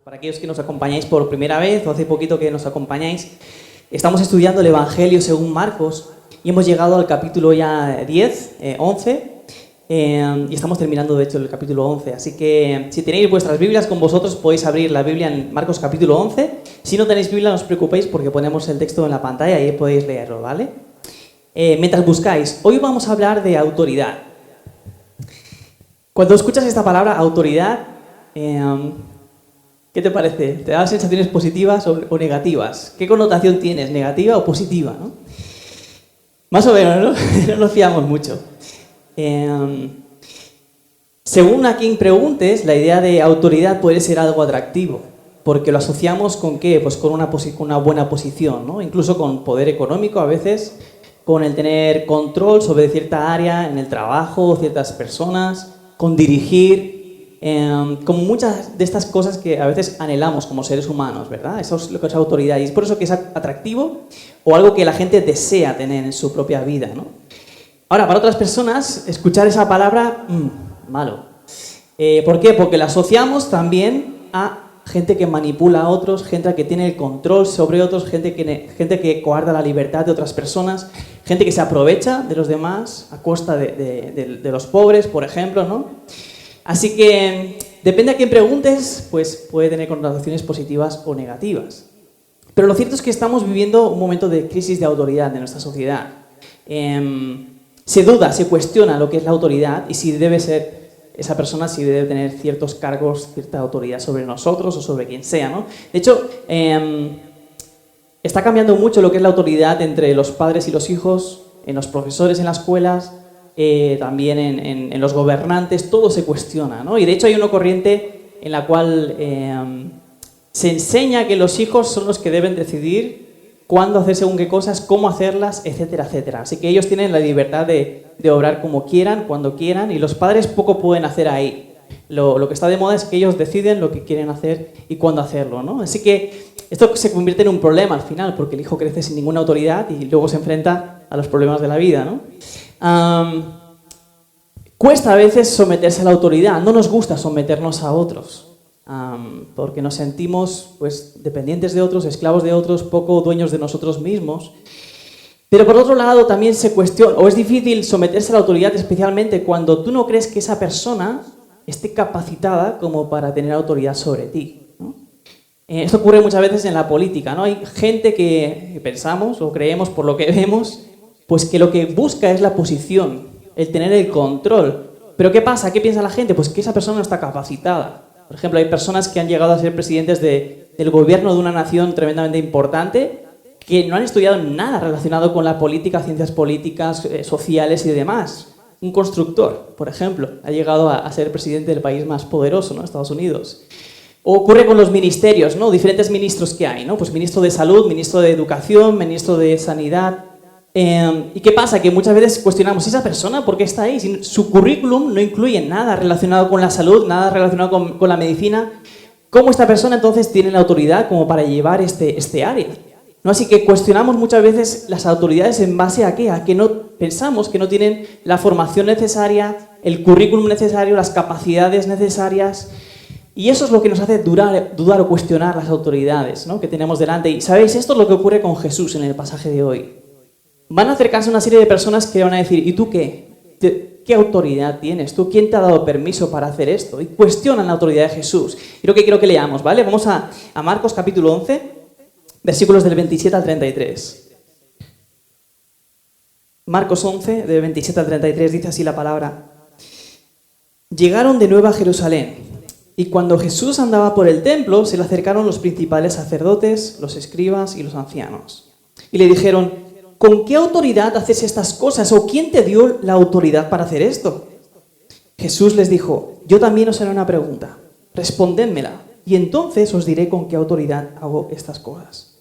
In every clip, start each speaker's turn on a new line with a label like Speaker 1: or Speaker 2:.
Speaker 1: Para aquellos que nos acompañáis por primera vez o hace poquito que nos acompañáis, estamos estudiando el Evangelio según Marcos y hemos llegado al capítulo ya 10, 11 y estamos terminando de hecho el capítulo 11. Así que si tenéis vuestras Biblias con vosotros podéis abrir la Biblia en Marcos capítulo 11. Si no tenéis Biblia no os preocupéis porque ponemos el texto en la pantalla y ahí podéis leerlo, ¿vale? Mientras buscáis, hoy vamos a hablar de autoridad. Cuando escuchas esta palabra, autoridad, ¿qué te parece? ¿Te da sensaciones positivas o negativas? ¿Qué connotación tienes? ¿Negativa o positiva? ¿No? Más o menos, ¿no? No nos fiamos mucho. Según a quien preguntes, la idea de autoridad puede ser algo atractivo, porque lo asociamos ¿con qué? Pues con una buena posición, ¿no? Incluso con poder económico a veces, con el tener control sobre cierta área en el trabajo, ciertas personas, con dirigir, con muchas de estas cosas que a veces anhelamos como seres humanos, ¿verdad? Eso es lo que es autoridad y es por eso que es atractivo o algo que la gente desea tener en su propia vida, ¿no? Ahora, para otras personas, escuchar esa palabra, malo. ¿Por qué? Porque la asociamos también a gente que manipula a otros, gente que tiene el control sobre otros, gente que coarta la libertad de otras personas, gente que se aprovecha de los demás a costa de los pobres, por ejemplo, ¿no? Así que, depende a quién preguntes, pues puede tener connotaciones positivas o negativas. Pero lo cierto es que estamos viviendo un momento de crisis de autoridad de nuestra sociedad. Se duda, se cuestiona lo que es la autoridad y si debe ser esa persona, si debe tener ciertos cargos, cierta autoridad sobre nosotros o sobre quien sea, ¿no? De hecho, está cambiando mucho lo que es la autoridad entre los padres y los hijos, en los profesores en las escuelas, también en los gobernantes, todo se cuestiona, ¿no? Y de hecho hay una corriente en la cual se enseña que los hijos son los que deben decidir cuándo hacer según qué cosas, cómo hacerlas, etcétera, etcétera. Así que ellos tienen la libertad de obrar como quieran, cuando quieran, y los padres poco pueden hacer ahí. Lo que está de moda es que ellos deciden lo que quieren hacer y cuándo hacerlo, ¿no? Así que esto se convierte en un problema al final, porque el hijo crece sin ninguna autoridad y luego se enfrenta a los problemas de la vida, ¿no? Cuesta a veces someterse a la autoridad, no nos gusta someternos a otros, porque nos sentimos pues, dependientes de otros, esclavos de otros, poco dueños de nosotros mismos. Pero por otro lado también se cuestiona, o es difícil someterse a la autoridad especialmente cuando tú no crees que esa persona esté capacitada como para tener autoridad sobre ti, ¿no? Esto ocurre muchas veces en la política, ¿no? Hay gente que pensamos o creemos por lo que vemos, pues que lo que busca es la posición, el tener el control. Pero ¿qué pasa? ¿Qué piensa la gente? Pues que esa persona no está capacitada. Por ejemplo, hay personas que han llegado a ser presidentes del gobierno de una nación tremendamente importante que no han estudiado nada relacionado con la política, ciencias políticas, sociales y demás. Un constructor, por ejemplo, ha llegado a ser presidente del país más poderoso, ¿no? Estados Unidos. O ocurre con los ministerios, ¿no? Diferentes ministros que hay, ¿no? Pues ministro de Salud, ministro de Educación, ministro de Sanidad. ¿Y qué pasa? Que muchas veces cuestionamos, ¿esa persona por qué está ahí? Si su currículum no incluye nada relacionado con la salud, nada relacionado con la medicina. ¿Cómo esta persona entonces tiene la autoridad como para llevar este área? ¿No? Así que cuestionamos muchas veces las autoridades en base a ¿qué? A que no pensamos que no tienen la formación necesaria, el currículum necesario, las capacidades necesarias. Y eso es lo que nos hace dudar o cuestionar las autoridades, ¿no? Que tenemos delante. Y ¿sabéis? Esto es lo que ocurre con Jesús en el pasaje de hoy. Van a acercarse una serie de personas que van a decir, ¿y tú qué? ¿Qué autoridad tienes? ¿Tú quién te ha dado permiso para hacer esto? Y cuestionan la autoridad de Jesús. Y lo que quiero que leamos, ¿vale? Vamos a Marcos capítulo 11, versículos del 27 al 33. Marcos 11, del 27 al 33, dice así la palabra. Llegaron de nuevo a Jerusalén. Y cuando Jesús andaba por el templo, se le acercaron los principales sacerdotes, los escribas y los ancianos. Y le dijeron, ¿con qué autoridad haces estas cosas? ¿O quién te dio la autoridad para hacer esto? Jesús les dijo, yo también os haré una pregunta. Respondédmela, y entonces os diré con qué autoridad hago estas cosas.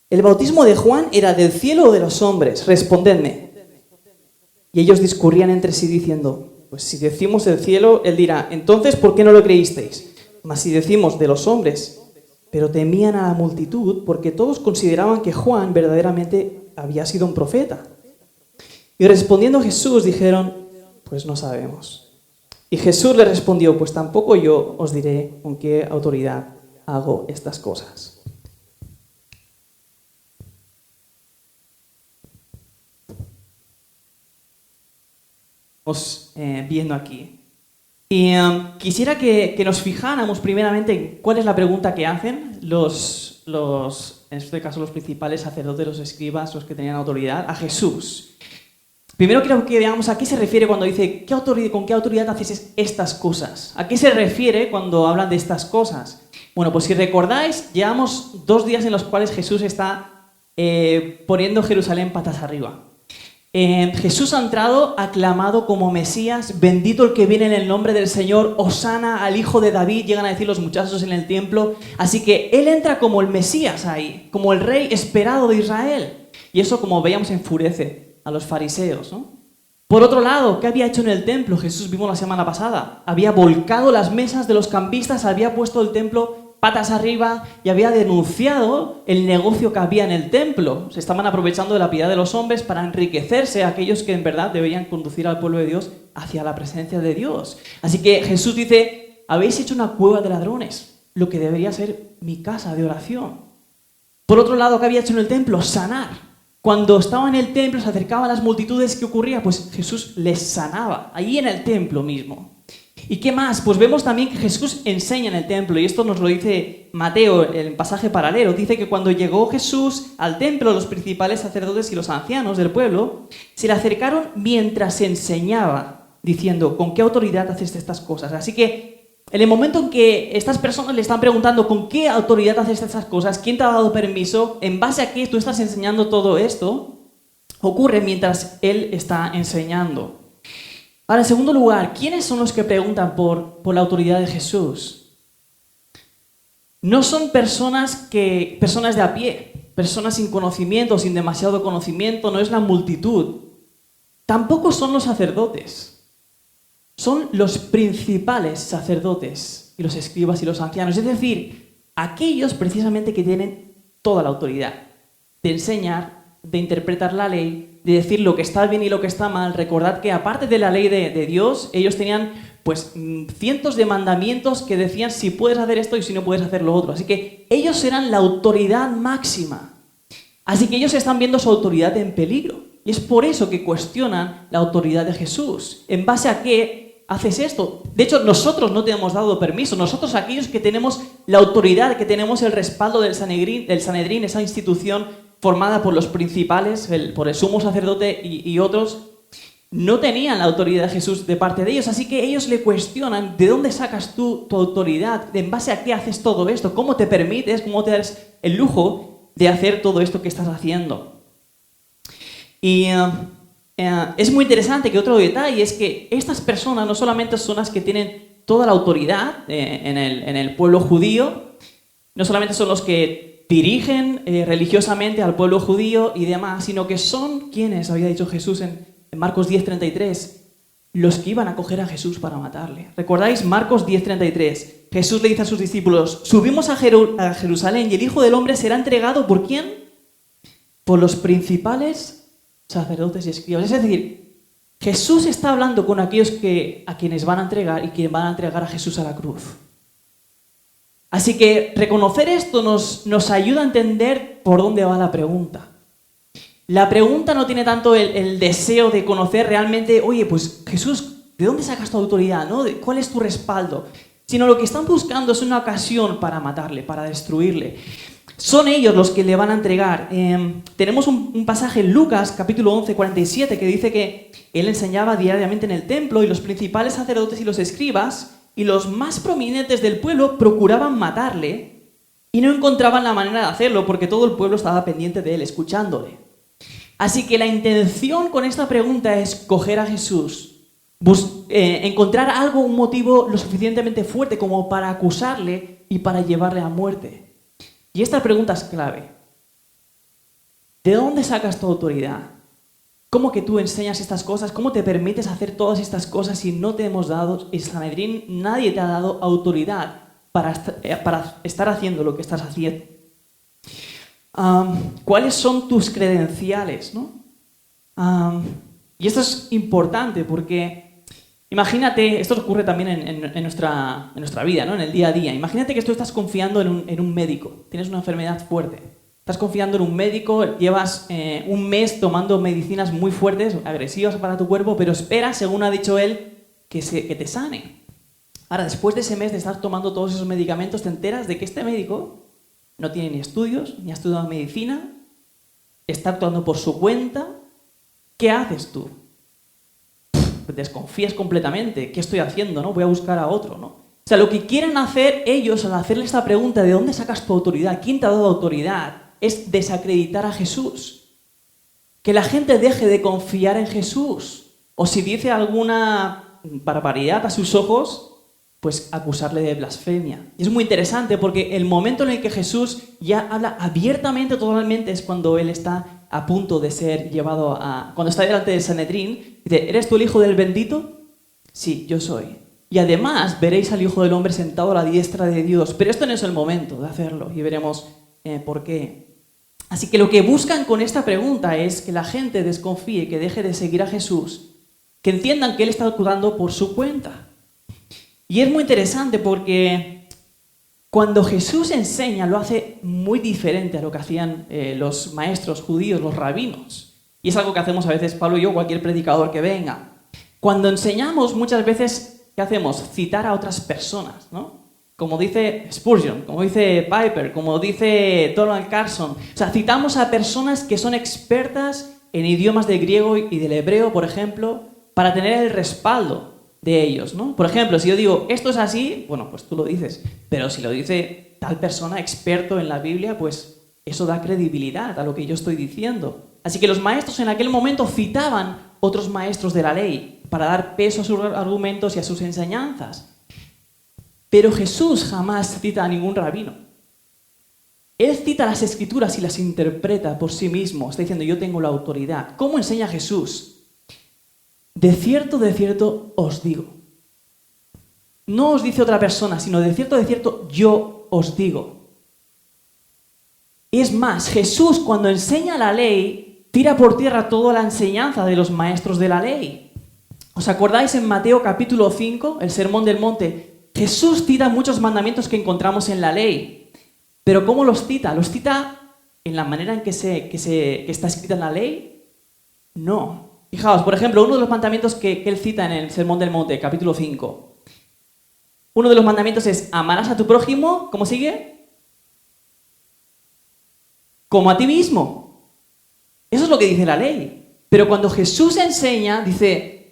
Speaker 1: ¿El bautismo de Juan era del cielo o de los hombres? Respondedme. Y ellos discurrían entre sí diciendo, pues si decimos del cielo, él dirá, entonces, ¿por qué no lo creísteis? Mas si decimos de los hombres, pero temían a la multitud porque todos consideraban que Juan verdaderamente había sido un profeta. Y respondiendo Jesús dijeron, pues no sabemos. Y Jesús le respondió, pues tampoco yo os diré con qué autoridad hago estas cosas. Estamos viendo aquí. Y quisiera que nos fijáramos primeramente en cuál es la pregunta que hacen en este caso los principales sacerdotes, los escribas, los que tenían autoridad, a Jesús. Primero quiero que veamos a qué se refiere cuando dice ¿con qué autoridad haces estas cosas? ¿A qué se refiere cuando hablan de estas cosas? Bueno, pues si recordáis, llevamos 2 días en los cuales Jesús está poniendo Jerusalén patas arriba. Jesús ha entrado aclamado como Mesías, bendito el que viene en el nombre del Señor, hosana al Hijo de David, llegan a decir los muchachos en el templo. Así que Él entra como el Mesías ahí, como el rey esperado de Israel. Y eso, como veíamos, enfurece a los fariseos, ¿no? Por otro lado, ¿qué había hecho en el templo? Jesús vimos la semana pasada. Había volcado las mesas de los cambistas, había puesto el templo patas arriba y había denunciado el negocio que había en el templo. Se estaban aprovechando de la piedad de los hombres para enriquecerse aquellos que en verdad deberían conducir al pueblo de Dios hacia la presencia de Dios. Así que Jesús dice, habéis hecho una cueva de ladrones, lo que debería ser mi casa de oración. Por otro lado, ¿qué había hecho en el templo? Sanar. Cuando estaba en el templo, se acercaban las multitudes, ¿qué ocurría? Pues Jesús les sanaba, ahí en el templo mismo. ¿Y qué más? Pues vemos también que Jesús enseña en el templo, y esto nos lo dice Mateo en el pasaje paralelo. Dice que cuando llegó Jesús al templo, los principales sacerdotes y los ancianos del pueblo se le acercaron mientras enseñaba, diciendo, ¿con qué autoridad haces estas cosas? Así que en el momento en que estas personas le están preguntando ¿con qué autoridad haces estas cosas? ¿Quién te ha dado permiso? ¿En base a qué tú estás enseñando todo esto? Ocurre mientras Él está enseñando. Ahora, en segundo lugar, ¿quiénes son los que preguntan por la autoridad de Jesús? No son personas de a pie, personas sin conocimiento, sin demasiado conocimiento, no es la multitud. Tampoco son los sacerdotes. Son los principales sacerdotes y los escribas y los ancianos, es decir, aquellos precisamente que tienen toda la autoridad de enseñar, de interpretar la ley, de decir lo que está bien y lo que está mal. Recordad que aparte de la ley de Dios, ellos tenían pues cientos de mandamientos que decían si puedes hacer esto y si no puedes hacer lo otro. Así que ellos eran la autoridad máxima. Así que ellos están viendo su autoridad en peligro. Y es por eso que cuestionan la autoridad de Jesús. ¿En base a qué haces esto? De hecho, nosotros no te hemos dado permiso. Nosotros, aquellos que tenemos la autoridad, que tenemos el respaldo del Sanedrín, esa institución formada por los principales, por el sumo sacerdote y otros, no tenían la autoridad de Jesús de parte de ellos. Así que ellos le cuestionan, ¿de dónde sacas tú tu autoridad? ¿En base a qué haces todo esto? ¿Cómo te permites, cómo te das el lujo de hacer todo esto que estás haciendo? Y es muy interesante que otro detalle es que estas personas no solamente son las que tienen toda la autoridad en el pueblo judío, no solamente son los que dirigen religiosamente al pueblo judío y demás, sino que son quienes, había dicho Jesús en Marcos 10:33, los que iban a coger a Jesús para matarle. ¿Recordáis? Marcos 10:33. Jesús le dice a sus discípulos, subimos a Jerusalén y el Hijo del Hombre será entregado ¿por quién? Por los principales sacerdotes y escribas. Es decir, Jesús está hablando con aquellos a quienes van a entregar y que van a entregar a Jesús a la cruz. Así que reconocer esto nos ayuda a entender por dónde va la pregunta. La pregunta no tiene tanto el deseo de conocer realmente, oye, pues Jesús, ¿de dónde sacas tu autoridad? ¿No? ¿Cuál es tu respaldo? Sino lo que están buscando es una ocasión para matarle, para destruirle. Son ellos los que le van a entregar. Tenemos un pasaje en Lucas, capítulo 11, 47, que dice que él enseñaba diariamente en el templo y los principales sacerdotes y los escribas y los más prominentes del pueblo procuraban matarle y no encontraban la manera de hacerlo porque todo el pueblo estaba pendiente de él, escuchándole. Así que la intención con esta pregunta es coger a Jesús, encontrar algo, un motivo lo suficientemente fuerte como para acusarle y para llevarle a muerte. Y esta pregunta es clave. ¿De dónde sacas tu autoridad? ¿Cómo que tú enseñas estas cosas? ¿Cómo te permites hacer todas estas cosas si no te hemos dado, el Sanedrín, nadie te ha dado autoridad para estar haciendo lo que estás haciendo? ¿Cuáles son tus credenciales? ¿No? Y esto es importante porque Imagínate, esto ocurre también en nuestra vida, ¿no? En el día a día. Imagínate que tú estás confiando en un médico, tienes una enfermedad fuerte. Estás confiando en un médico, llevas un mes tomando medicinas muy fuertes, agresivas para tu cuerpo, pero esperas, según ha dicho él, que te sane. Ahora, después de ese mes de estar tomando todos esos medicamentos, te enteras de que este médico no tiene ni estudios, ni ha estudiado medicina, está actuando por su cuenta. ¿Qué haces tú? Desconfías completamente. ¿Qué estoy haciendo? ¿No? Voy a buscar a otro, ¿no? O sea, lo que quieren hacer ellos al hacerle esta pregunta de dónde sacas tu autoridad, quién te ha dado autoridad, es desacreditar a Jesús. Que la gente deje de confiar en Jesús. O si dice alguna barbaridad a sus ojos, pues acusarle de blasfemia. Y es muy interesante porque el momento en el que Jesús ya habla abiertamente, totalmente, es cuando él está a punto de ser llevado a... Cuando está delante del Sanedrín, dice, ¿eres tú el Hijo del Bendito? Sí, yo soy. Y además veréis al Hijo del Hombre sentado a la diestra de Dios. Pero esto no es el momento de hacerlo y veremos por qué. Así que lo que buscan con esta pregunta es que la gente desconfíe, que deje de seguir a Jesús, que entiendan que Él está actuando por su cuenta. Y es muy interesante porque cuando Jesús enseña lo hace muy diferente a lo que hacían los maestros judíos, los rabinos. Y es algo que hacemos a veces Pablo y yo, cualquier predicador que venga. Cuando enseñamos muchas veces, ¿qué hacemos? Citar a otras personas, ¿no? Como dice Spurgeon, como dice Piper, como dice Donald Carson. O sea, citamos a personas que son expertas en idiomas del griego y del hebreo, por ejemplo, para tener el respaldo de ellos, ¿no? Por ejemplo, si yo digo, esto es así, bueno, pues tú lo dices. Pero si lo dice tal persona experto en la Biblia, pues eso da credibilidad a lo que yo estoy diciendo. Así que los maestros en aquel momento citaban otros maestros de la ley para dar peso a sus argumentos y a sus enseñanzas. Pero Jesús jamás cita a ningún rabino. Él cita las Escrituras y las interpreta por sí mismo. Está diciendo, yo tengo la autoridad. ¿Cómo enseña Jesús? De cierto os digo. No os dice otra persona, sino de cierto, yo os digo. Es más, Jesús cuando enseña la ley, tira por tierra toda la enseñanza de los maestros de la ley. ¿Os acordáis en Mateo capítulo 5, el Sermón del Monte? Jesús cita muchos mandamientos que encontramos en la ley. ¿Pero cómo los cita? ¿Los cita en la manera en que está escrita en la ley? No. Fijaos, por ejemplo, uno de los mandamientos que él cita en el Sermón del Monte, capítulo 5. Uno de los mandamientos es, amarás a tu prójimo, ¿cómo sigue? Como a ti mismo. Eso es lo que dice la ley. Pero cuando Jesús enseña,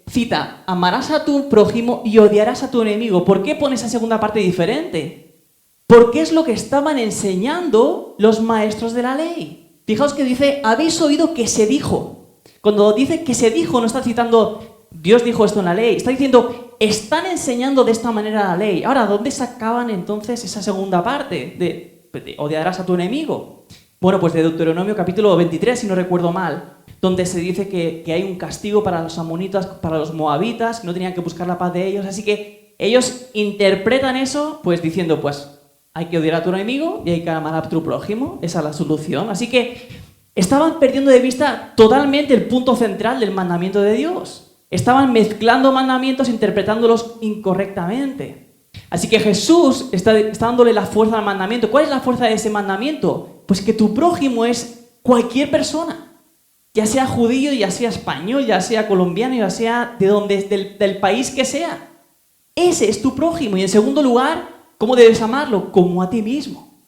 Speaker 1: cita, amarás a tu prójimo y odiarás a tu enemigo. ¿Por qué pone esa segunda parte diferente? Porque es lo que estaban enseñando los maestros de la ley. Fijaos que dice, habéis oído que se dijo. Cuando dice que se dijo, no está citando, Dios dijo esto en la ley. Está diciendo, están enseñando de esta manera la ley. Ahora, ¿dónde sacaban entonces esa segunda parte de odiarás a tu enemigo? Bueno, pues de Deuteronomio capítulo 23, si no recuerdo mal, donde se dice que hay un castigo para los amonitas, para los moabitas, que no tenían que buscar la paz de ellos. Así que ellos interpretan eso pues diciendo, pues hay que odiar a tu enemigo y hay que amar a tu prójimo. Esa es la solución. Así que estaban perdiendo de vista totalmente el punto central del mandamiento de Dios. Estaban mezclando mandamientos, interpretándolos incorrectamente. Así que Jesús está dándole la fuerza al mandamiento. ¿Cuál es la fuerza de ese mandamiento? Pues que tu prójimo es cualquier persona. Ya sea judío, ya sea español, ya sea colombiano, ya sea del país que sea. Ese es tu prójimo. Y en segundo lugar, ¿cómo debes amarlo? Como a ti mismo.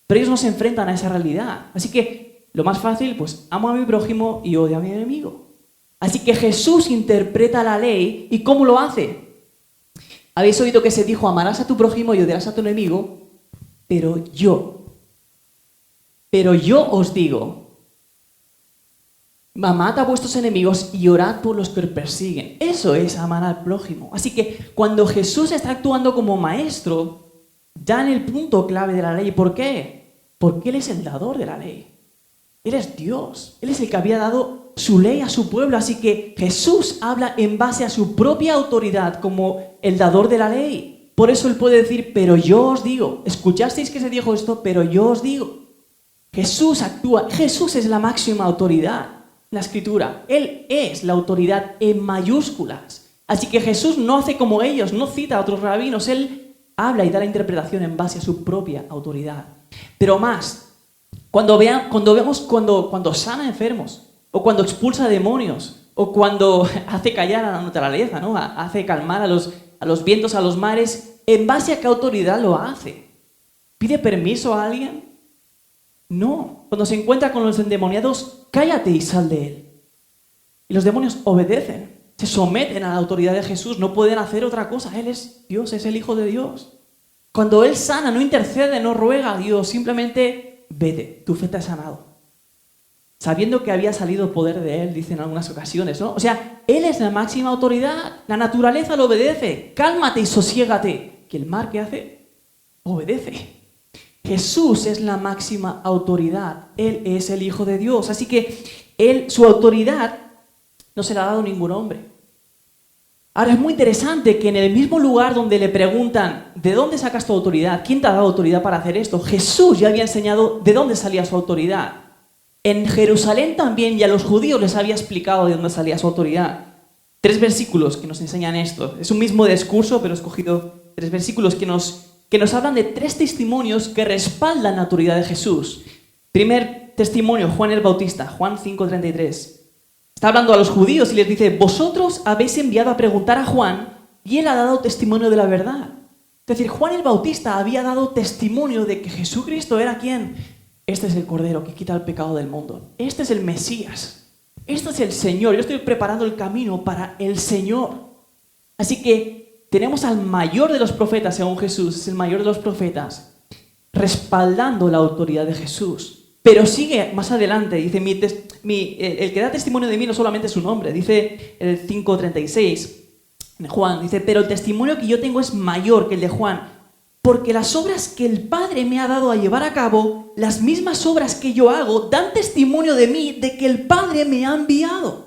Speaker 1: Pero ellos no se enfrentan a esa realidad. Así que lo más fácil, pues amo a mi prójimo y odio a mi enemigo. Así que Jesús interpreta la ley. ¿Y cómo lo hace? Habéis oído que se dijo, amarás a tu prójimo y odiarás a tu enemigo. Pero yo os digo, amad a vuestros enemigos y orad por los que os persiguen. Eso es amar al prójimo. Así que cuando Jesús está actuando como maestro, da en el punto clave de la ley. ¿Por qué? Porque Él es el dador de la ley. Él es Dios. Él es el que había dado su ley a su pueblo. Así que Jesús habla en base a su propia autoridad como el dador de la ley. Por eso Él puede decir, pero yo os digo. Escuchasteis que se dijo esto, pero yo os digo. Jesús actúa. Jesús es la máxima autoridad. La Escritura. Él es la autoridad en mayúsculas. Así que Jesús no hace como ellos, no cita a otros rabinos, él habla y da la interpretación en base a su propia autoridad. Pero más, cuando sana enfermos, o cuando expulsa demonios, o cuando hace callar a la naturaleza, ¿no? Hace calmar a los vientos, a los mares, ¿en base a qué autoridad lo hace? ¿Pide permiso a alguien? No. Cuando se encuentra con los endemoniados, cállate y sal de él. Y los demonios obedecen, se someten a la autoridad de Jesús, no pueden hacer otra cosa. Él es Dios, es el Hijo de Dios. Cuando Él sana, no intercede, no ruega a Dios, simplemente vete, tu fe te ha sanado. Sabiendo que había salido poder de Él, dicen en algunas ocasiones, ¿no? O sea, Él es la máxima autoridad, la naturaleza lo obedece, cálmate y sosiégate. ¿Y el mar qué hace? Obedece. Jesús es la máxima autoridad, Él es el Hijo de Dios, así que su autoridad no se la ha dado ningún hombre. Ahora es muy interesante que en el mismo lugar donde le preguntan ¿de dónde sacas tu autoridad? ¿Quién te ha dado autoridad para hacer esto? Jesús ya había enseñado de dónde salía su autoridad. En Jerusalén también, y a los judíos les había explicado de dónde salía su autoridad. 3 versículos que nos enseñan esto. Es un mismo discurso, pero he escogido 3 versículos que nos hablan de 3 testimonios que respaldan la autoridad de Jesús. Primer testimonio, Juan el Bautista, Juan 5:33. Está hablando a los judíos y les dice, vosotros habéis enviado a preguntar a Juan y él ha dado testimonio de la verdad. Es decir, Juan el Bautista había dado testimonio de que Jesucristo era ¿quién? Este es el Cordero que quita el pecado del mundo. Este es el Mesías. Este es el Señor. Yo estoy preparando el camino para el Señor. Así que tenemos al mayor de los profetas, según Jesús, es el mayor de los profetas, respaldando la autoridad de Jesús. Pero sigue más adelante, dice, el que da testimonio de mí no solamente es su nombre, dice el 5:36, Juan, dice, pero el testimonio que yo tengo es mayor que el de Juan, porque las obras que el Padre me ha dado a llevar a cabo, las mismas obras que yo hago, dan testimonio de mí, de que el Padre me ha enviado.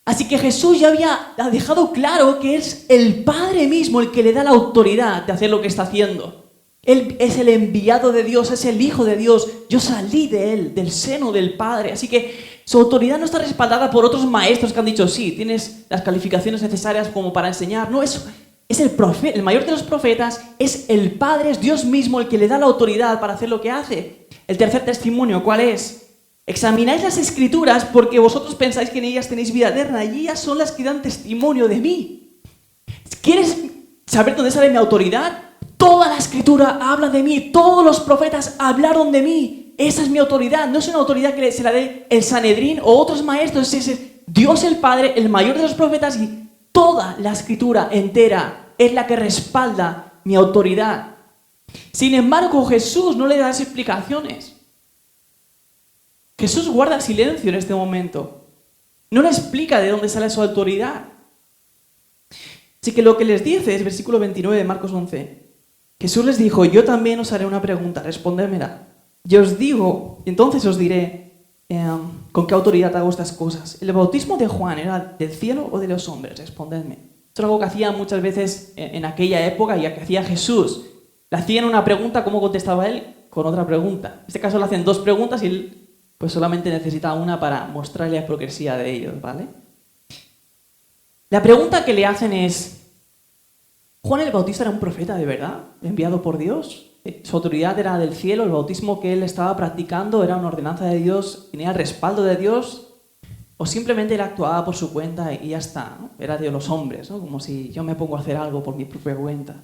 Speaker 1: Así que Jesús ya había dejado claro que es el Padre mismo el que le da la autoridad de hacer lo que está haciendo. Él es el enviado de Dios, es el Hijo de Dios. Yo salí de Él, del seno del Padre. Así que su autoridad no está respaldada por otros maestros que han dicho, sí, tienes las calificaciones necesarias como para enseñar. No, es el mayor de los profetas, es el Padre, es Dios mismo el que le da la autoridad para hacer lo que hace. El tercer testimonio, ¿cuál es? Examináis las Escrituras porque vosotros pensáis que en ellas tenéis vida eterna y ellas son las que dan testimonio de mí. ¿Quieres saber dónde sale mi autoridad? Toda la Escritura habla de mí, todos los profetas hablaron de mí. Esa es mi autoridad, no es una autoridad que se la dé el Sanedrín o otros maestros, es Dios el Padre, el mayor de los profetas, y toda la Escritura entera es la que respalda mi autoridad. Sin embargo, Jesús no le da las explicaciones. Jesús guarda silencio en este momento. No le explica de dónde sale su autoridad. Así que lo que les dice es versículo 29 de Marcos 11. Jesús les dijo, yo también os haré una pregunta, respondédmela. Yo os digo, entonces os diré con qué autoridad hago estas cosas. ¿El bautismo de Juan era del cielo o de los hombres? Respondedme. Esto es algo que hacía muchas veces en aquella época y que hacía Jesús. Le hacían una pregunta, ¿cómo contestaba él? Con otra pregunta. En este caso le hacen 2 preguntas y él pues solamente necesita una para mostrarle la hipocresía de ellos, ¿vale? La pregunta que le hacen es, ¿Juan el Bautista era un profeta de verdad, enviado por Dios? Su autoridad era del cielo, el bautismo que él estaba practicando era una ordenanza de Dios, tenía el respaldo de Dios, o simplemente él actuaba por su cuenta y ya está, ¿no? Era de los hombres, ¿no? Como si yo me pongo a hacer algo por mi propia cuenta.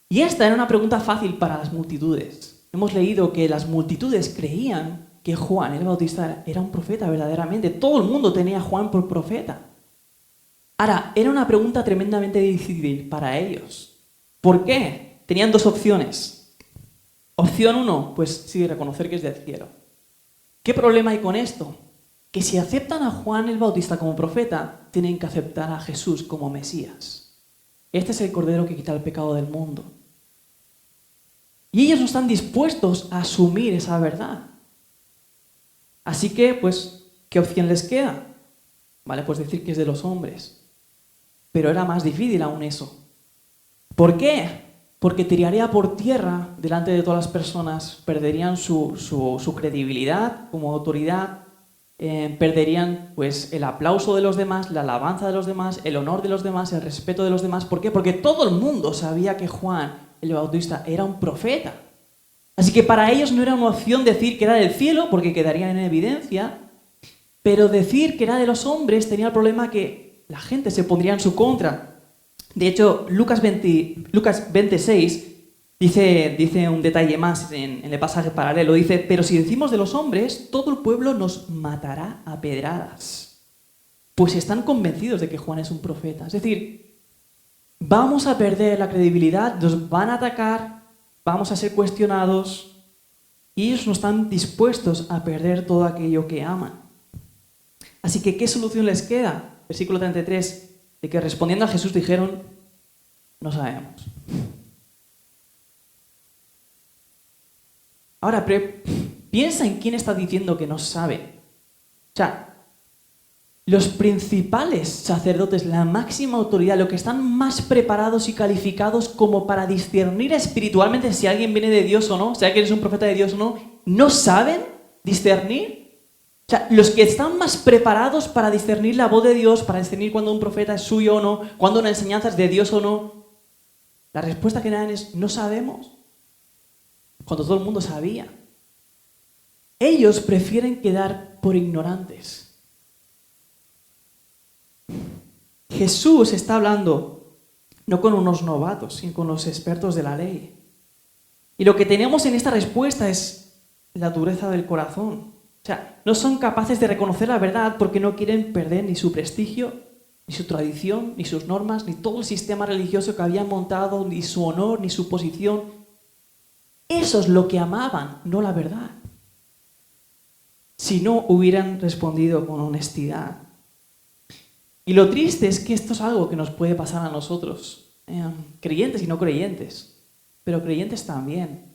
Speaker 1: Y esta era una pregunta fácil para las multitudes. Hemos leído que las multitudes creían que Juan el Bautista era un profeta verdaderamente. Todo el mundo tenía a Juan por profeta. Ahora, era una pregunta tremendamente difícil para ellos. ¿Por qué? Tenían 2 opciones. Opción 1, pues sí, reconocer que es del cielo. ¿Qué problema hay con esto? Que si aceptan a Juan el Bautista como profeta, tienen que aceptar a Jesús como Mesías. Este es el Cordero que quita el pecado del mundo. Y ellos no están dispuestos a asumir esa verdad. Así que, pues, ¿qué opción les queda? Vale, pues decir que es de los hombres. Pero era más difícil aún eso. ¿Por qué? Porque tiraría por tierra delante de todas las personas, perderían su credibilidad como autoridad, perderían pues el aplauso de los demás, la alabanza de los demás, el honor de los demás, el respeto de los demás. ¿Por qué? Porque todo el mundo sabía que Juan el Bautista era un profeta. Así que para ellos no era una opción decir que era del cielo, porque quedarían en evidencia, pero decir que era de los hombres tenía el problema que la gente se pondría en su contra. De hecho, Lucas 26 dice un detalle más en el pasaje paralelo. Dice, pero si decimos de los hombres, todo el pueblo nos matará a pedradas. Pues están convencidos de que Juan es un profeta. Es decir, vamos a perder la credibilidad, nos van a atacar, vamos a ser cuestionados y ellos no están dispuestos a perder todo aquello que aman. Así que, ¿qué solución les queda? Versículo 33, de que respondiendo a Jesús dijeron, no sabemos. Ahora, piensa en quién está diciendo que no sabe. O sea, los principales sacerdotes, la máxima autoridad, los que están más preparados y calificados como para discernir espiritualmente si alguien viene de Dios o no, si alguien es un profeta de Dios o no, ¿no saben discernir? O sea, los que están más preparados para discernir la voz de Dios, para discernir cuando un profeta es suyo o no, cuando una enseñanza es de Dios o no, la respuesta que dan es, no sabemos. Cuando todo el mundo sabía. Ellos prefieren quedar por ignorantes. Jesús está hablando no con unos novatos, sino con los expertos de la ley. Y lo que tenemos en esta respuesta es la dureza del corazón. O sea, no son capaces de reconocer la verdad porque no quieren perder ni su prestigio, ni su tradición, ni sus normas, ni todo el sistema religioso que habían montado, ni su honor, ni su posición. Eso es lo que amaban, no la verdad. Si no hubieran respondido con honestidad. Y lo triste es que esto es algo que nos puede pasar a nosotros, creyentes y no creyentes, pero creyentes también.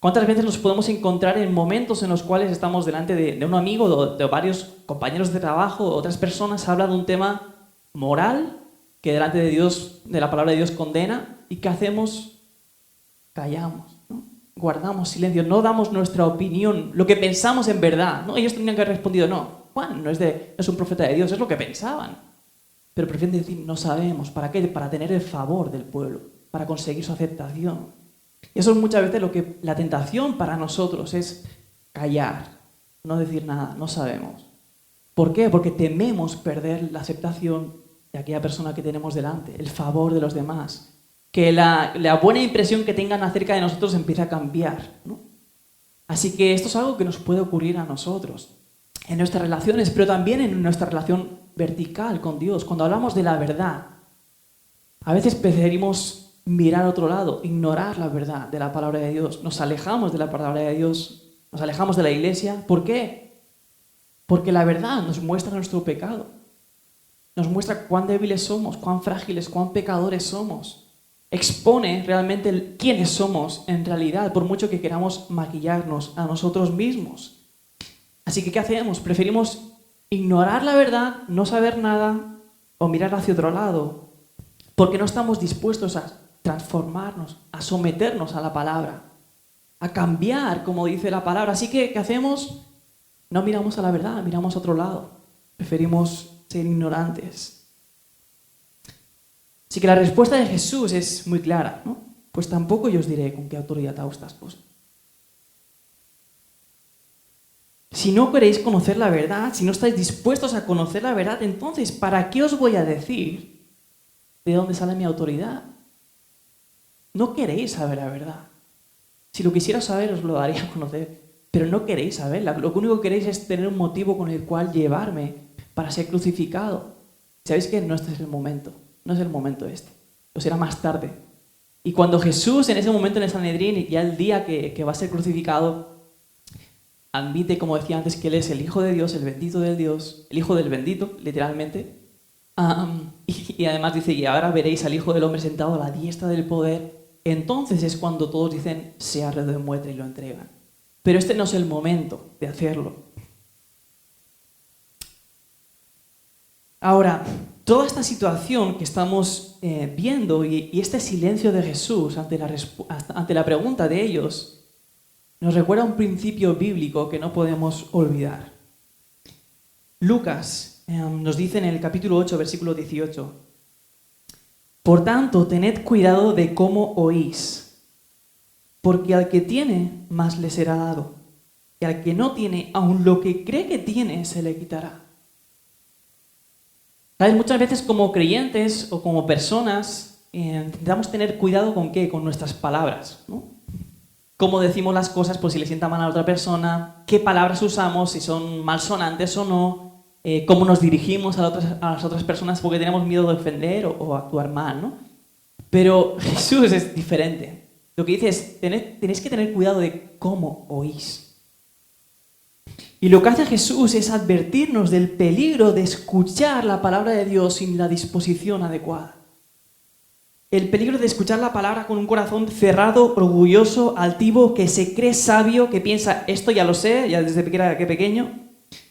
Speaker 1: ¿Cuántas veces nos podemos encontrar en momentos en los cuales estamos delante de un amigo o de varios compañeros de trabajo o otras personas, habla de un tema moral que delante de Dios, de la palabra de Dios condena, y ¿qué hacemos? Callamos, ¿no? Guardamos silencio, no damos nuestra opinión, lo que pensamos en verdad, ¿no? Ellos tendrían que haber respondido, no, Juan no es un profeta de Dios, es lo que pensaban. Pero prefieren decir, no sabemos. ¿Para qué? Para tener el favor del pueblo, para conseguir su aceptación. Y eso es muchas veces lo que la tentación para nosotros es callar, no decir nada, no sabemos. ¿Por qué? Porque tememos perder la aceptación de aquella persona que tenemos delante, el favor de los demás. Que la buena impresión que tengan acerca de nosotros empiece a cambiar, ¿no? Así que esto es algo que nos puede ocurrir a nosotros, en nuestras relaciones, pero también en nuestra relación vertical con Dios. Cuando hablamos de la verdad, a veces preferimos mirar a otro lado, ignorar la verdad de la palabra de Dios. Nos alejamos de la palabra de Dios, nos alejamos de la iglesia. ¿Por qué? Porque la verdad nos muestra nuestro pecado. Nos muestra cuán débiles somos, cuán frágiles, cuán pecadores somos. Expone realmente quiénes somos en realidad, por mucho que queramos maquillarnos a nosotros mismos. Así que, ¿qué hacemos? Preferimos ignorar la verdad, no saber nada o mirar hacia otro lado, porque no estamos dispuestos a transformarnos, a someternos a la palabra, a cambiar, como dice la palabra. Así que, ¿qué hacemos? No miramos a la verdad, miramos a otro lado. Preferimos ser ignorantes. Así que la respuesta de Jesús es muy clara, ¿no? Pues tampoco yo os diré con qué autoridad hago estas cosas. Si no queréis conocer la verdad, si no estáis dispuestos a conocer la verdad, entonces, ¿para qué os voy a decir de dónde sale mi autoridad? No queréis saber la verdad. Si lo quisiera saber, os lo daría a conocer, pero no queréis saberla. Lo único que queréis es tener un motivo con el cual llevarme para ser crucificado. ¿Sabéis qué? No, este es el momento. No es el momento este. O será más tarde. Y cuando Jesús, en ese momento en el Sanedrín, ya el día que va a ser crucificado, admite, como decía antes, que Él es el Hijo de Dios, el bendito del Dios, el Hijo del bendito, literalmente. Y además dice, y ahora veréis al Hijo del Hombre sentado a la diestra del poder. Entonces es cuando todos dicen, sea redemuestra y lo entregan. Pero este no es el momento de hacerlo. Ahora, toda esta situación que estamos viendo y este silencio de Jesús ante la pregunta de ellos, nos recuerda un principio bíblico que no podemos olvidar. Lucas nos dice en el capítulo 8, versículo 18: Por tanto, tened cuidado de cómo oís, porque al que tiene, más le será dado, y al que no tiene, aun lo que cree que tiene, se le quitará. ¿Sabes? Muchas veces como creyentes o como personas intentamos tener cuidado ¿con qué? Con nuestras palabras, ¿no? Cómo decimos las cosas por si le sienta mal a otra persona, qué palabras usamos, si son malsonantes o no, cómo nos dirigimos a las otras personas porque tenemos miedo de ofender o actuar mal, ¿no? Pero Jesús es diferente. Lo que dice es, tenéis que tener cuidado de cómo oís. Y lo que hace Jesús es advertirnos del peligro de escuchar la palabra de Dios sin la disposición adecuada. El peligro de escuchar la palabra con un corazón cerrado, orgulloso, altivo, que se cree sabio, que piensa, esto ya lo sé, ya desde que pequeño,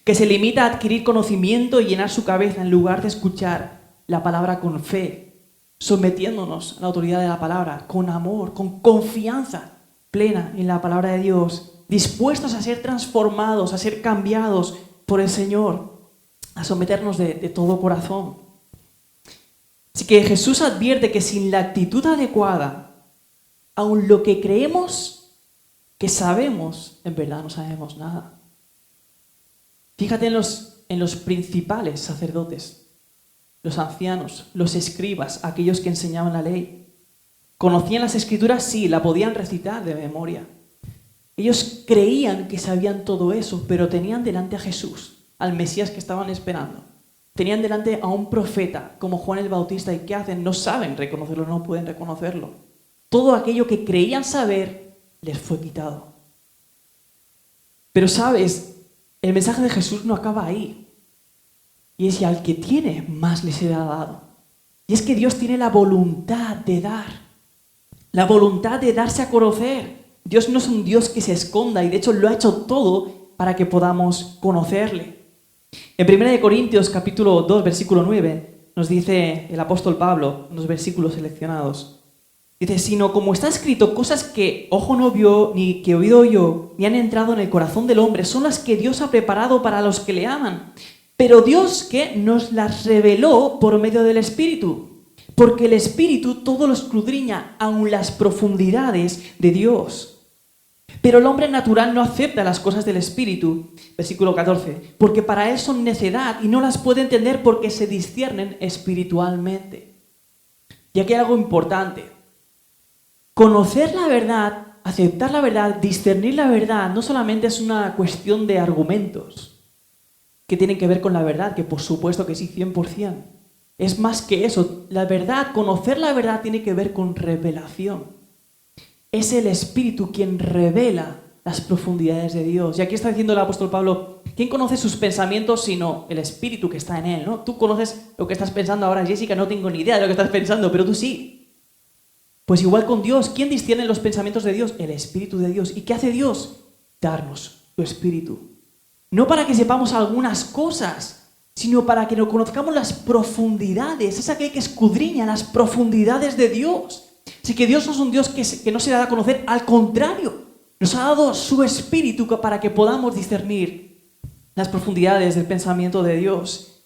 Speaker 1: que se limita a adquirir conocimiento y llenar su cabeza en lugar de escuchar la palabra con fe, sometiéndonos a la autoridad de la palabra, con amor, con confianza plena en la palabra de Dios, dispuestos a ser transformados, a ser cambiados por el Señor, a someternos de todo corazón. Así que Jesús advierte que sin la actitud adecuada, aun lo que creemos que sabemos, en verdad no sabemos nada. Fíjate en los principales sacerdotes, los ancianos, los escribas, aquellos que enseñaban la ley. ¿Conocían las Escrituras? Sí, la podían recitar de memoria. Ellos creían que sabían todo eso, pero tenían delante a Jesús, al Mesías que estaban esperando. Tenían delante a un profeta como Juan el Bautista, y ¿qué hacen? No saben reconocerlo, no pueden reconocerlo. Todo aquello que creían saber les fue quitado. Pero sabes, el mensaje de Jesús no acaba ahí. Y es que al que tiene, más le será dado. Y es que Dios tiene la voluntad de dar. La voluntad de darse a conocer. Dios no es un Dios que se esconda, y de hecho lo ha hecho todo para que podamos conocerle. En 1 Corintios capítulo 2, versículo 9, nos dice el apóstol Pablo, unos versículos seleccionados. Dice, sino como está escrito, cosas que ojo no vio, ni que oído oyó, ni han entrado en el corazón del hombre, son las que Dios ha preparado para los que le aman. Pero Dios, ¿qué? Nos las reveló por medio del Espíritu. Porque el Espíritu todo lo escudriña, aun las profundidades de Dios. Pero el hombre natural no acepta las cosas del Espíritu, versículo 14, porque para él son necedad y no las puede entender porque se disciernen espiritualmente. Y aquí hay algo importante. Conocer la verdad, aceptar la verdad, discernir la verdad, no solamente es una cuestión de argumentos que tienen que ver con la verdad, que por supuesto que sí, 100%. Es más que eso. La verdad, conocer la verdad tiene que ver con revelación. Es el Espíritu quien revela las profundidades de Dios. Y aquí está diciendo el apóstol Pablo, ¿quién conoce sus pensamientos sino el Espíritu que está en él? ¿No? Tú conoces lo que estás pensando ahora, Jessica, no tengo ni idea de lo que estás pensando, pero tú sí. Pues igual con Dios, ¿quién discierne los pensamientos de Dios? El Espíritu de Dios. ¿Y qué hace Dios? Darnos su Espíritu. No para que sepamos algunas cosas, sino para que no conozcamos las profundidades. Es aquel que escudriña las profundidades de Dios. Así que Dios no es un Dios que no se da a conocer, al contrario, nos ha dado su Espíritu para que podamos discernir las profundidades del pensamiento de Dios.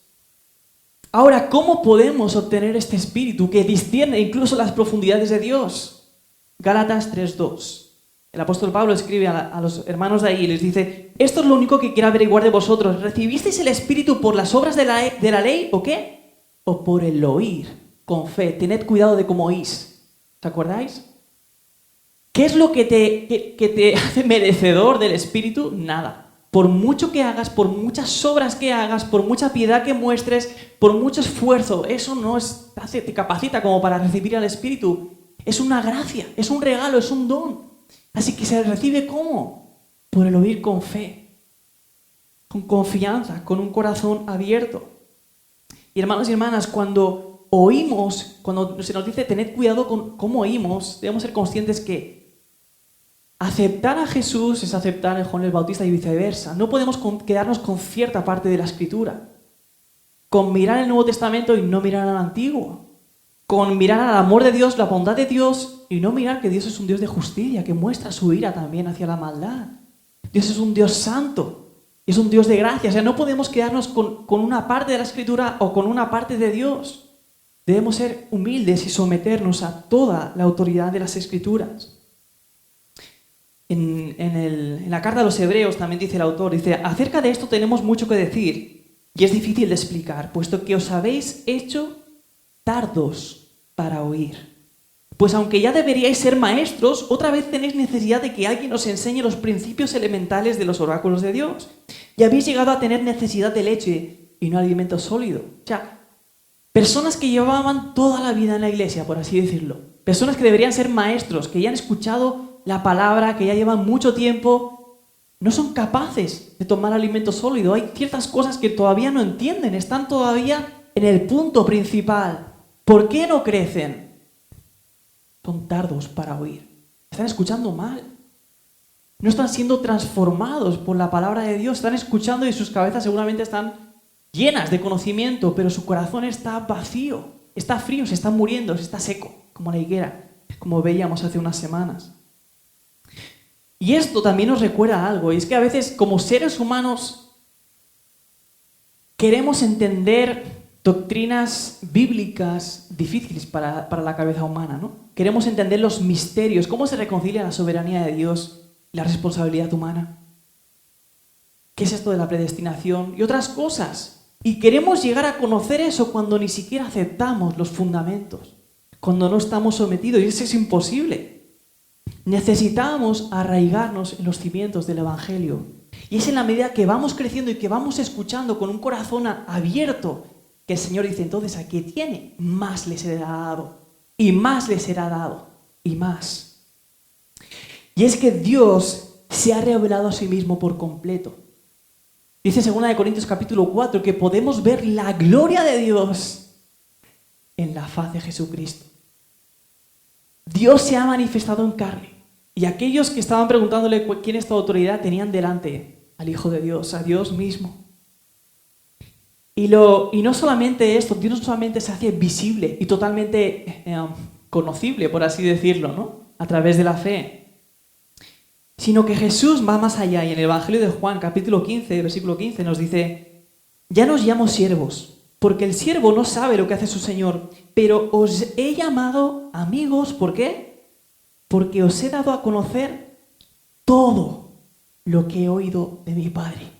Speaker 1: Ahora, ¿cómo podemos obtener este Espíritu que discierne incluso las profundidades de Dios? Gálatas 3:2. El apóstol Pablo escribe a los hermanos de ahí y les dice, esto es lo único que quiero averiguar de vosotros. ¿Recibisteis el Espíritu por las obras de la ley o qué? ¿O por el oír con fe? Tened cuidado de cómo oís. ¿Te acordáis? ¿Qué es lo que te hace merecedor del Espíritu? Nada. Por mucho que hagas, por muchas obras que hagas, por mucha piedad que muestres, por mucho esfuerzo, eso no te capacita como para recibir al Espíritu. Es una gracia, es un regalo, es un don. Así que se recibe ¿cómo? Por el oír con fe, con confianza, con un corazón abierto. Y hermanos y hermanas, cuando oímos, cuando se nos dice tened cuidado con cómo oímos, debemos ser conscientes que aceptar a Jesús es aceptar a Juan el Bautista y viceversa. No podemos quedarnos con cierta parte de la Escritura, con mirar el Nuevo Testamento y no mirar al Antiguo, con mirar al amor de Dios, la bondad de Dios y no mirar que Dios es un Dios de justicia, que muestra su ira también hacia la maldad. Dios es un Dios santo. Es un Dios de gracia. O sea, no podemos quedarnos con una parte de la Escritura o con una parte de Dios. Debemos ser humildes y someternos a toda la autoridad de las Escrituras. En la carta a los Hebreos también dice el autor, dice, acerca de esto tenemos mucho que decir y es difícil de explicar, puesto que os habéis hecho tardos para oír. Pues aunque ya deberíais ser maestros, otra vez tenéis necesidad de que alguien os enseñe los principios elementales de los oráculos de Dios. Y habéis llegado a tener necesidad de leche y no alimento sólido. O sea, personas que llevaban toda la vida en la iglesia, por así decirlo. Personas que deberían ser maestros, que ya han escuchado la palabra, que ya llevan mucho tiempo, no son capaces de tomar alimento sólido. Hay ciertas cosas que todavía no entienden, están todavía en el punto principal. ¿Por qué no crecen? Son tardos para oír. Están escuchando mal. No están siendo transformados por la palabra de Dios. Están escuchando y sus cabezas seguramente están llenas de conocimiento, pero su corazón está vacío, está frío, se está muriendo, se está seco, como la higuera, como veíamos hace unas semanas. Y esto también nos recuerda algo, y es que a veces como seres humanos queremos entender doctrinas bíblicas difíciles para la cabeza humana, ¿no? Queremos entender los misterios, cómo se reconcilia la soberanía de Dios y la responsabilidad humana. ¿Qué es esto de la predestinación? Y otras cosas. Y queremos llegar a conocer eso cuando ni siquiera aceptamos los fundamentos, cuando no estamos sometidos, y eso es imposible. Necesitamos arraigarnos en los cimientos del Evangelio. Y es en la medida que vamos creciendo y que vamos escuchando con un corazón abierto, que el Señor dice, entonces, ¿a qué tiene? Más le será dado, y más le será dado, y más. Y es que Dios se ha revelado a sí mismo por completo. Dice 2 Corintios capítulo 4 que podemos ver la gloria de Dios en la faz de Jesucristo. Dios se ha manifestado en carne. Y aquellos que estaban preguntándole quién es tu autoridad tenían delante al Hijo de Dios, a Dios mismo. Y no solamente esto, Dios no solamente se hace visible y totalmente conocible, por así decirlo, ¿no? A través de la fe, sino que Jesús va más allá y en el Evangelio de Juan, capítulo 15, versículo 15, nos dice, ya no os llamo siervos, porque el siervo no sabe lo que hace su Señor, pero os he llamado amigos, ¿por qué? Porque os he dado a conocer todo lo que he oído de mi Padre.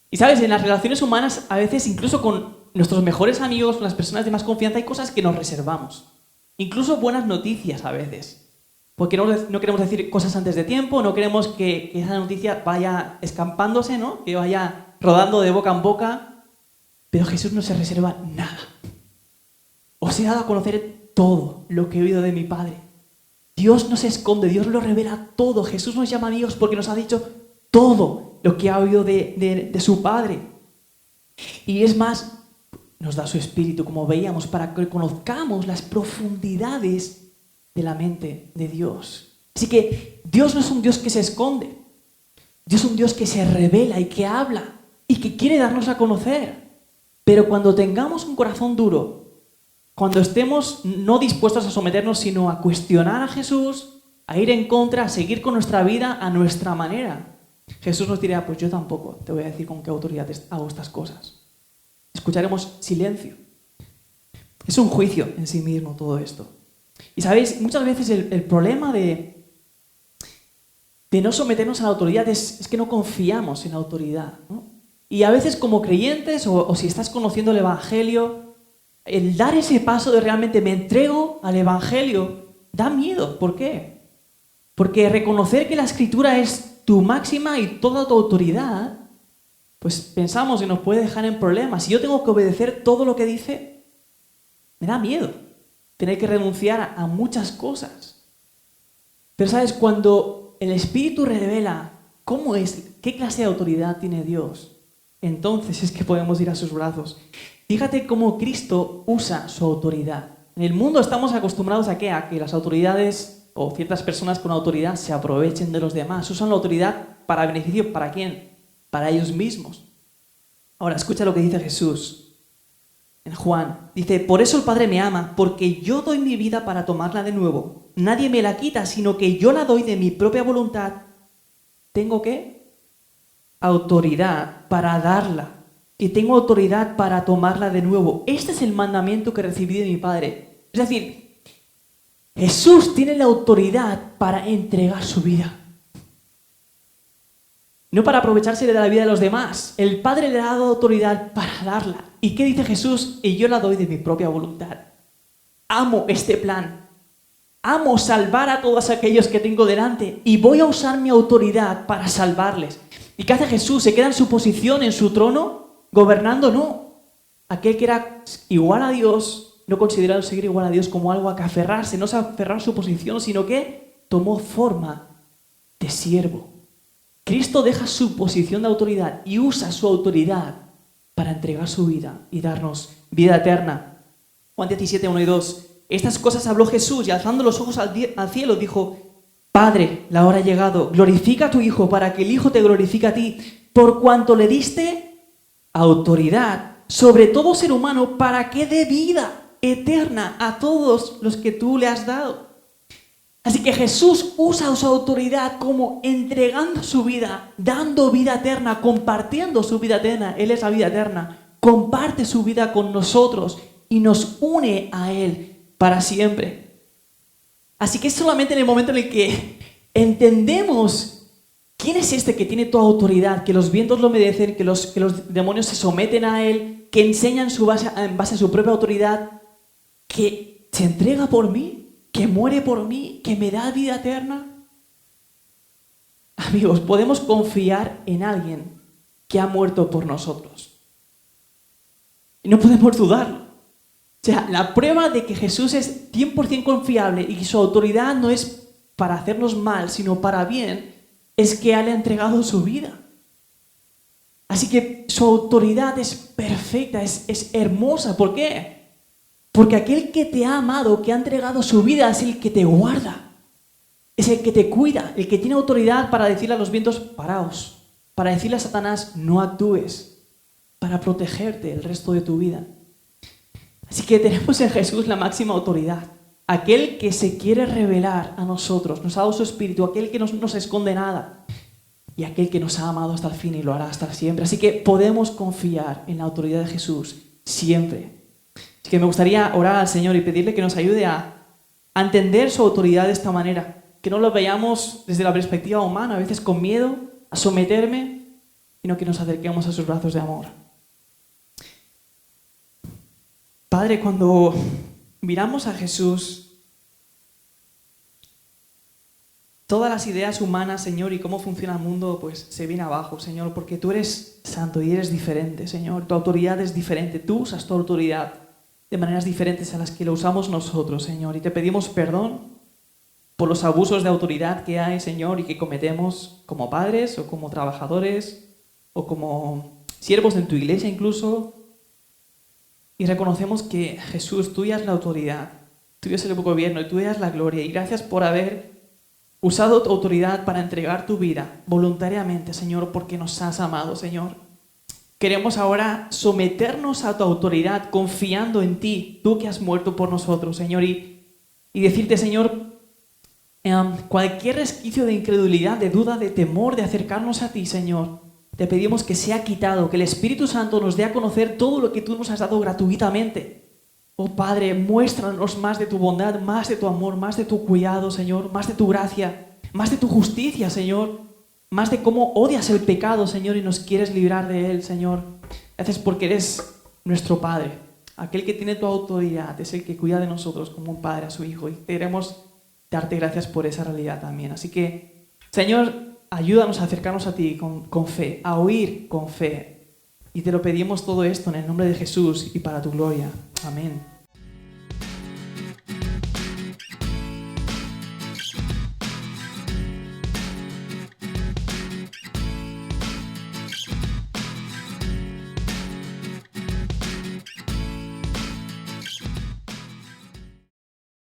Speaker 1: Y sabes, en las relaciones humanas, a veces incluso con nuestros mejores amigos, con las personas de más confianza, hay cosas que nos reservamos. Incluso buenas noticias a veces. Porque no queremos decir cosas antes de tiempo, no queremos que esa noticia vaya escampándose, ¿no? Que vaya rodando de boca en boca. Pero Jesús no se reserva nada. Os he dado a conocer todo lo que he oído de mi Padre. Dios no se esconde, Dios lo revela todo. Jesús nos llama amigos porque nos ha dicho todo lo que ha oído de su Padre. Y es más, nos da su Espíritu, como veíamos, para que conozcamos las profundidades de la mente de Dios. Así que Dios no es un Dios que se esconde. Dios es un Dios que se revela y que habla y que quiere darnos a conocer. Pero cuando tengamos un corazón duro, cuando estemos no dispuestos a someternos, sino a cuestionar a Jesús, a ir en contra, a seguir con nuestra vida a nuestra manera, Jesús nos dirá, pues yo tampoco te voy a decir con qué autoridad hago estas cosas. Escucharemos silencio. Es un juicio en sí mismo todo esto. Y sabéis, muchas veces el problema de no someternos a la autoridad es que no confiamos en la autoridad, ¿no? Y a veces como creyentes, o si estás conociendo el Evangelio, el dar ese paso de realmente me entrego al Evangelio, da miedo. ¿Por qué? Porque reconocer que la Escritura es tu máxima y toda tu autoridad, pues pensamos que nos puede dejar en problemas. Si yo tengo que obedecer todo lo que dice, me da miedo tener que renunciar a muchas cosas. Pero sabes, cuando el Espíritu revela cómo es, qué clase de autoridad tiene Dios, entonces es que podemos ir a sus brazos. Fíjate cómo Cristo usa su autoridad. En el mundo estamos acostumbrados a ¿qué? A que las autoridades o ciertas personas con autoridad se aprovechen de los demás. Usan la autoridad para beneficio, ¿para quién? Para ellos mismos. Ahora, escucha lo que dice Jesús en Juan. Dice, por eso el Padre me ama, porque yo doy mi vida para tomarla de nuevo. Nadie me la quita, sino que yo la doy de mi propia voluntad. ¿Tengo qué?
Speaker 2: autoridad para darla, que tengo autoridad para tomarla de nuevo. Este es el mandamiento que recibí de mi Padre. Es decir, Jesús tiene la autoridad para entregar su vida. No para aprovecharse de la vida de los demás. El Padre le ha dado autoridad para darla. ¿Y qué dice Jesús? Y yo la doy de mi propia voluntad. Amo este plan. Amo salvar a todos aquellos que tengo delante y voy a usar mi autoridad para salvarles. ¿Y qué hace Jesús? ¿Se queda en su posición, en su trono, gobernando? No. Aquel que era igual a Dios, no consideraba seguir igual a Dios como algo a que aferrarse, no se aferró a su posición, sino que tomó forma de siervo. Cristo deja su posición de autoridad y usa su autoridad para entregar su vida y darnos vida eterna. Juan 17, 1 y 2. Estas cosas habló Jesús y alzando los ojos al cielo dijo: Padre, la hora ha llegado, glorifica a tu Hijo para que el Hijo te glorifique a ti, por cuanto le diste autoridad sobre todo ser humano para que dé vida eterna a todos los que tú le has dado. Así que Jesús usa su autoridad como entregando su vida, dando vida eterna, compartiendo su vida eterna. Él es la vida eterna, comparte su vida con nosotros y nos une a Él para siempre. Así que es solamente en el momento en el que entendemos quién es este que tiene toda autoridad, que los vientos lo obedecen, que los demonios se someten a Él, que enseña en base a su propia autoridad, que se entrega por mí, que muere por mí, que me da vida eterna. Amigos, podemos confiar en alguien que ha muerto por nosotros. Y no podemos dudarlo. O sea, la prueba de que Jesús es 100% confiable y que su autoridad no es para hacernos mal, sino para bien, es que Él ha entregado su vida. Así que su autoridad es perfecta, es hermosa. ¿Por qué? Porque aquel que te ha amado, que ha entregado su vida, es el que te guarda. Es el que te cuida, el que tiene autoridad para decirle a los vientos: paraos. Para decirle a Satanás: no actúes. Para protegerte el resto de tu vida. Así que tenemos en Jesús la máxima autoridad. Aquel que se quiere revelar a nosotros, nos ha dado su espíritu, aquel que no nos esconde nada y aquel que nos ha amado hasta el fin y lo hará hasta siempre. Así que podemos confiar en la autoridad de Jesús siempre. Así que me gustaría orar al Señor y pedirle que nos ayude a entender su autoridad de esta manera, que no lo veamos desde la perspectiva humana, a veces con miedo a someterme, sino que nos acerquemos a sus brazos de amor. Padre, cuando miramos a Jesús, todas las ideas humanas, Señor, y cómo funciona el mundo, pues se viene abajo, Señor, porque tú eres santo y eres diferente, Señor. Tu autoridad es diferente, tú usas tu autoridad de maneras diferentes a las que lo usamos nosotros, Señor. Y te pedimos perdón por los abusos de autoridad que hay, Señor, y que cometemos como padres o como trabajadores o como siervos en tu iglesia incluso. Y reconocemos que Jesús, tuya es la autoridad, tuyo es el gobierno y tuya es la gloria. Y gracias por haber usado tu autoridad para entregar tu vida voluntariamente, Señor, porque nos has amado, Señor. Queremos ahora someternos a tu autoridad, confiando en ti, tú que has muerto por nosotros, Señor. Y decirte, Señor, cualquier resquicio de incredulidad, de duda, de temor, de acercarnos a ti, Señor, te pedimos que sea quitado, que el Espíritu Santo nos dé a conocer todo lo que tú nos has dado gratuitamente. Oh Padre, muéstranos más de tu bondad, más de tu amor, más de tu cuidado, Señor, más de tu gracia, más de tu justicia, Señor, más de cómo odias el pecado, Señor, y nos quieres librar de él, Señor. Gracias porque eres nuestro Padre. Aquel que tiene tu autoridad es el que cuida de nosotros como un padre a su hijo. Y queremos darte gracias por esa realidad también. Así que, Señor, ayúdanos a acercarnos a ti con fe, a oír con fe. Y te lo pedimos todo esto en el nombre de Jesús y para tu gloria. Amén.